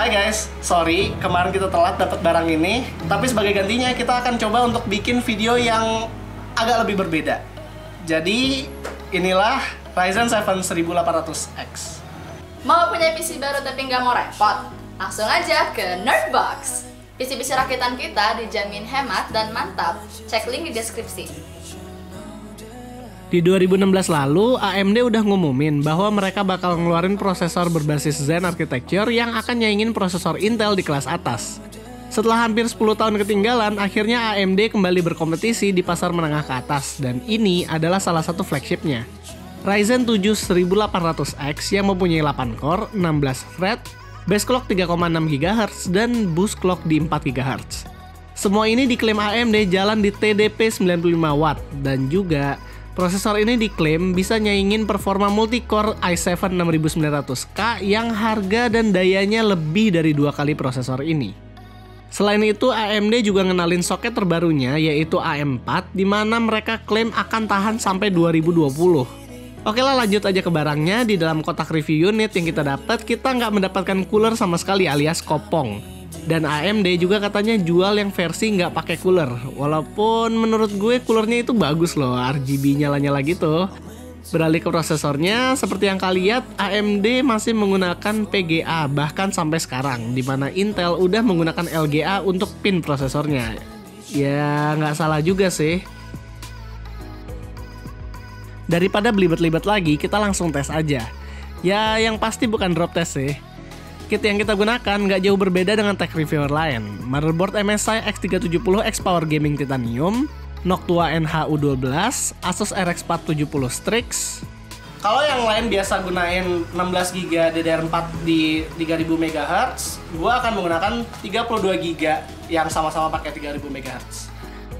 Hai guys, sorry kemarin kita telat dapat barang ini, tapi sebagai gantinya kita akan coba untuk bikin video yang agak lebih berbeda. Jadi inilah Ryzen 7 1800X. Mau punya PC baru tapi nggak mau repot? Langsung aja ke Nerdbox. PC-PC rakitan kita dijamin hemat dan mantap. Cek link di deskripsi. Di 2016 lalu, AMD udah ngumumin bahwa mereka bakal ngeluarin prosesor berbasis Zen architecture yang akan nyaingin prosesor Intel di kelas atas. Setelah hampir 10 tahun ketinggalan, akhirnya AMD kembali berkompetisi di pasar menengah ke atas, dan ini adalah salah satu flagshipnya. Ryzen 7 1800X yang mempunyai 8 core, 16 thread, base clock 3,6 GHz, dan boost clock di 4 GHz. Semua ini diklaim AMD jalan di TDP 95W, dan juga prosesor ini diklaim bisa nyaingin performa multi-core i7 6900K yang harga dan dayanya lebih dari 2 kali prosesor ini. Selain itu, AMD juga ngenalin soket terbarunya yaitu AM4 di mana mereka klaim akan tahan sampai 2020. Oke lah, lanjut aja ke barangnya. Di dalam kotak review unit yang kita dapat, kita nggak mendapatkan cooler sama sekali alias kopong. Dan AMD juga katanya jual yang versi nggak pakai cooler. Walaupun menurut gue coolernya itu bagus loh, RGB nyala-nyala gitu. Beralih ke prosesornya, seperti yang kalian lihat, AMD masih menggunakan PGA bahkan sampai sekarang, dimana Intel udah menggunakan LGA untuk pin prosesornya. Ya nggak salah juga sih. Daripada belibet-libet lagi, kita langsung tes aja. Ya yang pasti bukan drop test sih. Kit yang kita gunakan nggak jauh berbeda dengan tech reviewer lain. Motherboard MSI X370X Power Gaming Titanium, Noctua NHU12, Asus RX 470 Strix. Kalau yang lain biasa gunain 16GB DDR4 di 3000 MHz, gua akan menggunakan 32GB yang sama-sama pakai 3000 MHz.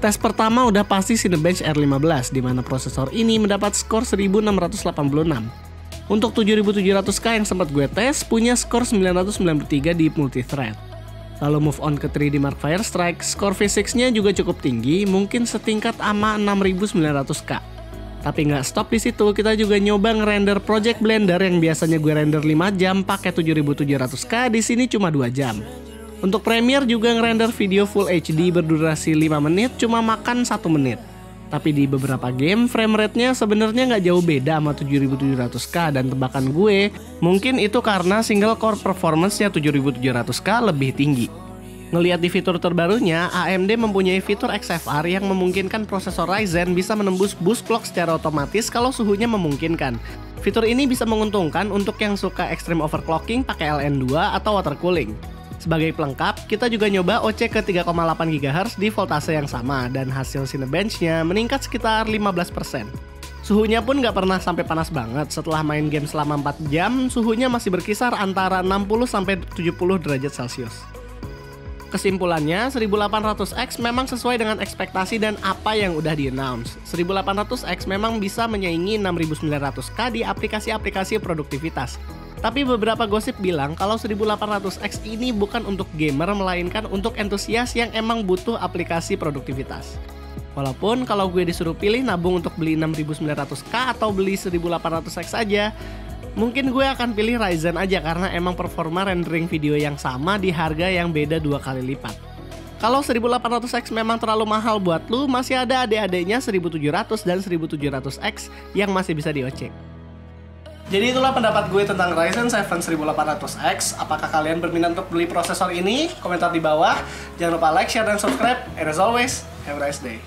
Tes pertama udah pasti Cinebench R15, di mana prosesor ini mendapat skor 1686. Untuk 7700K yang sempat gue tes, punya skor 993 di multithread. Lalu move on ke 3D Mark Firestrike, skor V6-nya juga cukup tinggi, mungkin setingkat sama 6900K. Tapi nggak stop di situ, kita juga nyoba ngerender Project Blender yang biasanya gue render 5 jam pakai 7700K, di sini cuma 2 jam. Untuk Premiere juga ngerender video Full HD berdurasi 5 menit, cuma makan 1 menit. Tapi di beberapa game, frame rate-nya sebenarnya nggak jauh beda sama 7700K, dan tebakan gue, mungkin itu karena single core performance-nya 7700K lebih tinggi. Ngelihat di fitur terbarunya, AMD mempunyai fitur XFR yang memungkinkan prosesor Ryzen bisa menembus boost clock secara otomatis kalau suhunya memungkinkan. Fitur ini bisa menguntungkan untuk yang suka extreme overclocking pakai LN2 atau water cooling. Sebagai pelengkap, kita juga nyoba OC ke 3,8 GHz di voltase yang sama, dan hasil Cinebench-nya meningkat sekitar 15%. Suhunya pun nggak pernah sampai panas banget. Setelah main game selama 4 jam, suhunya masih berkisar antara 60-70 derajat Celcius. Kesimpulannya, 1800X memang sesuai dengan ekspektasi dan apa yang udah di-announce. 1800X memang bisa menyaingi 6900K di aplikasi-aplikasi produktivitas. Tapi beberapa gosip bilang kalau 1800X ini bukan untuk gamer, melainkan untuk entusias yang emang butuh aplikasi produktivitas. Walaupun kalau gue disuruh pilih nabung untuk beli 6900K atau beli 1800X aja, mungkin gue akan pilih Ryzen aja karena emang performa rendering video yang sama di harga yang beda 2 kali lipat. Kalau 1800X memang terlalu mahal buat lu, masih ada adik-adiknya 1700 dan 1700X yang masih bisa diocek. Jadi itulah pendapat gue tentang Ryzen 7 1800X. Apakah kalian berminat untuk beli prosesor ini? Komentar di bawah. Jangan lupa like, share, dan subscribe. And as always, have a nice day.